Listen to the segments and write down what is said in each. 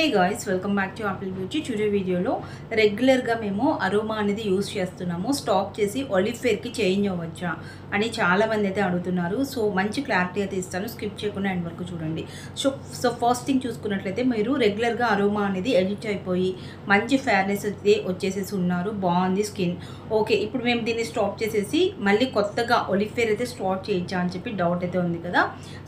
Hey guys, welcome back to apple beauty. Today వీడియోలో రెగ్యులర్గా మేము అరోమా అనేది యూస్ చేస్తున్నాము. స్టాప్ చేసి ఒలిఫేర్కి చేంజ్ అవ్వచ్చా అని చాలామంది అయితే అడుగుతున్నారు. సో మంచి క్లారిటీ అయితే ఇస్తాను, స్కిప్ చేయకుండా ఎండ్ వరకు చూడండి. సో ఫస్ట్ థింగ్ చూసుకున్నట్లయితే మీరు రెగ్యులర్గా అరోమా అనేది ఎడిట్ అయిపోయి మంచి ఫేర్నెస్ అయితే వచ్చేసేసి ఉన్నారు, బాగుంది స్కిన్. ఓకే, ఇప్పుడు మేము దీన్ని స్టాప్ చేసేసి మళ్ళీ కొత్తగా ఒలిఫేర్ అయితే స్టార్ట్ చేయొచ్చా అని చెప్పి డౌట్ అయితే ఉంది కదా.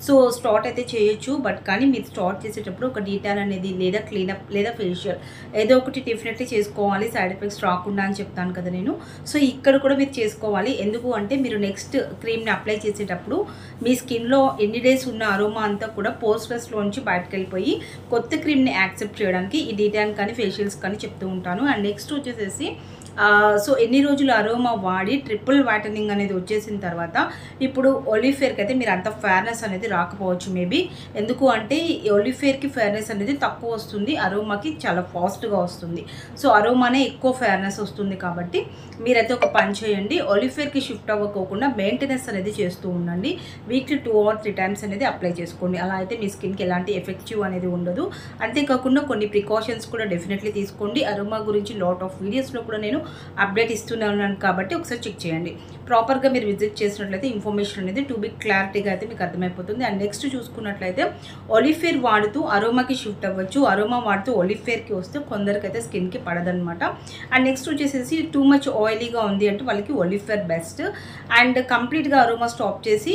సో స్టార్ట్ అయితే చేయొచ్చు, బట్ కానీ మీరు స్టార్ట్ చేసేటప్పుడు ఒక డీటాన్ అనేది లేదా క్లీనప్ లేదా ఫేషియల్ ఏదో ఒకటి డెఫినెట్లీ చేసుకోవాలి, సైడ్ ఎఫెక్ట్స్ రాకుండా అని చెప్తాను కదా నేను. సో ఇక్కడ కూడా మీరు చేసుకోవాలి. ఎందుకు అంటే మీరు నెక్స్ట్ క్రీమ్ని అప్లై చేసేటప్పుడు మీ స్కిన్లో ఎన్ని డేస్ ఉన్న అరోమా అంతా కూడా పోస్ట్రెస్లోంచి బయటకు వెళ్ళిపోయి కొత్త క్రీమ్ని యాక్సెప్ట్ చేయడానికి ఈ డీటాన్ కానీ ఫేషియల్స్ కానీ చెప్తూ ఉంటాను. అండ్ నెక్స్ట్ వచ్చేసేసి సో ఎన్ని రోజులు అరోమా వాడి ట్రిపుల్ వైటనింగ్ అనేది వచ్చేసిన తర్వాత ఇప్పుడు ఒలిఫేర్కి అయితే మీరు అంత ఫేర్నెస్ అనేది రాకపోవచ్చు మేబీ. ఎందుకు అంటే ఒలిఫేర్కి ఫేర్నెస్ అనేది తక్కువ వస్తుంది, అరోమాకి చాలా ఫాస్ట్గా వస్తుంది. సో అరోమానే ఎక్కువ ఫేర్నెస్ వస్తుంది కాబట్టి మీరైతే ఒక పని చేయండి, ఒలిఫేర్కి షిఫ్ట్ అవ్వకోకుండా మెయింటెనెన్స్ అనేది చేస్తూ ఉండండి. వీక్లీ 2 or 3 times అనేది అప్లై చేసుకోండి. అలా అయితే మీ స్కిన్కి ఎలాంటి ఎఫెక్టివ్ అనేది ఉండదు. అంతేకాకుండా కొన్ని ప్రికాషన్స్ కూడా డెఫినెట్లీ తీసుకోండి. అరోమా గురించి లాట్ ఆఫ్ వీడియోస్లో కూడా నేను అప్డేట్ ఇస్తున్నాను కాబట్టి ఒకసారి చెక్ చేయండి. ప్రాపర్గా మీరు విజిట్ చేసినట్లయితే ఇన్ఫర్మేషన్ అనేది టు బి క్లారిటీగా అయితే మీకు అర్థమైపోతుంది. అండ్ నెక్స్ట్ చూసుకున్నట్లయితే ఒలిఫేర్ వాడుతూ అరోమాకి షిఫ్ట్ అవ్వచ్చు, అరోమా వాడుతూ ఒలిఫేర్కి వస్తే కొందరికైతే స్కిన్కి పడదనమాట. అండ్ నెక్స్ట్ వచ్చేసేసి టూ మచ్ ఆయిలీగా ఉంది అంటే వాళ్ళకి ఒలిఫేర్ బెస్ట్. అండ్ కంప్లీట్గా అరోమా స్టాప్ చేసి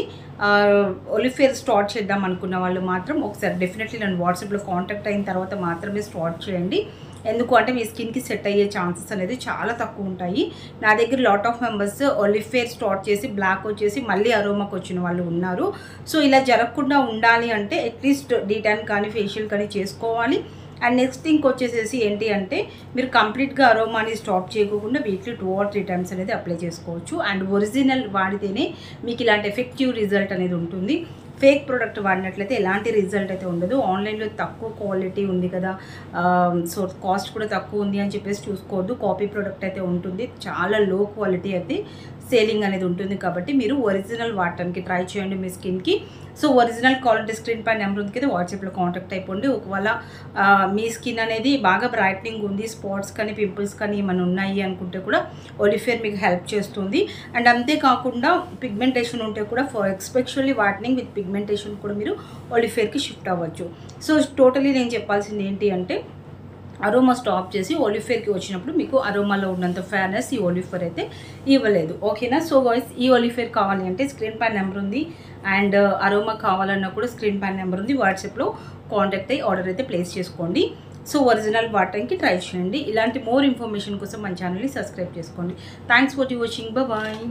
ఒలిఫేర్ స్టార్ట్ చేద్దాం అనుకున్న వాళ్ళు మాత్రం ఒకసారి డెఫినెట్లీ నన్ను వాట్సాప్లో కాంటాక్ట్ అయిన తర్వాత మాత్రమే స్టార్ట్ చేయండి. ఎందుకు అంటే మీ స్కిన్కి సెట్ అయ్యే ఛాన్సెస్ అనేది చాలా తక్కువ ఉంటాయి. నా దగ్గర లాట్ ఆఫ్ మెంబర్స్ ఒలిఫేర్ స్టార్ట్ చేసి బ్లాక్ వచ్చేసి మళ్ళీ అరోమాకి వచ్చిన వాళ్ళు ఉన్నారు. సో ఇలా జరగకుండా ఉండాలి అంటే అట్లీస్ట్ డీటాన్ కానీ ఫేషియల్ కానీ చేసుకోవాలి. అండ్ నెక్స్ట్ థింగ్ వచ్చేసేసి ఏంటి అంటే మీరు కంప్లీట్గా అరోమాని స్టాప్ చేయకుండా వీక్లీ 2 or 3 times అనేది అప్లై చేసుకోవచ్చు. అండ్ ఒరిజినల్ వాడితేనే మీకు ఇలాంటి ఎఫెక్టివ్ రిజల్ట్ అనేది ఉంటుంది. ఫేక్ ప్రోడక్ట్ వాడినట్లయితే ఎలాంటి రిజల్ట్ అయితే ఉండదు. ఆన్లైన్లో తక్కువ క్వాలిటీ ఉంది కదా, సో కాస్ట్ కూడా తక్కువ ఉంది అని చెప్పేసి చూసుకోవద్దు. కాపీ ప్రోడక్ట్ అయితే ఉంటుంది, చాలా లో క్వాలిటీ అయితే సేలింగ్ అనేది ఉంటుంది. కాబట్టి మీరు ఒరిజినల్ వాడటానికి ట్రై చేయండి మీ స్కిన్కి. సో ఒరిజినల్ కావాలంటే స్క్రీన్ పై నెంబర్ ఉంది కదా, వాట్సాప్లో కాంటాక్ట్ అయిపోండి. ఒకవేళ మీ స్కిన్ అనేది బాగా బ్రైట్నింగ్ ఉంది, స్పాట్స్ కానీ పింపుల్స్ కానీ ఏమైనా ఉన్నాయి అనుకుంటే కూడా ఒలిఫేర్ మీకు హెల్ప్ చేస్తుంది. అండ్ అంతేకాకుండా పిగ్మెంటేషన్ ఉంటే కూడా ఎస్పెషల్లీ వాటనింగ్ విత్ పిగ్మెంటేషన్ కూడా మీరు ఒలిఫేర్కి షిఫ్ట్ అవ్వచ్చు. సో టోటలీ నేను చెప్పాల్సింది ఏంటి అంటే అరోమా స్టాప్ చేసి ఒలిఫేర్కి వచ్చినప్పుడు మీకు అరోమాలో ఉన్నంత ఫేర్నెస్ ఈ ఒలిఫేర్ అయితే ఇవ్వలేదు. ఓకేనా? సో గాయ్స్, ఈ ఒలిఫేర్ కావాలి అంటే స్క్రీన్ పై నెంబర్ ఉంది. అండ్ అరోమా కావాలన్నా కూడా స్క్రీన్ పై నెంబర్ ఉంది, వాట్సాప్లో కాంటాక్ట్ అయ్యి ఆర్డర్ అయితే ప్లేస్ చేసుకోండి. సో ఒరిజినల్ వాడటానికి ట్రై చేయండి. ఇలాంటి మోర్ ఇన్ఫర్మేషన్ కోసం మన ఛానల్ని సబ్స్క్రైబ్ చేసుకోండి. Thanks for watching. బాయ్.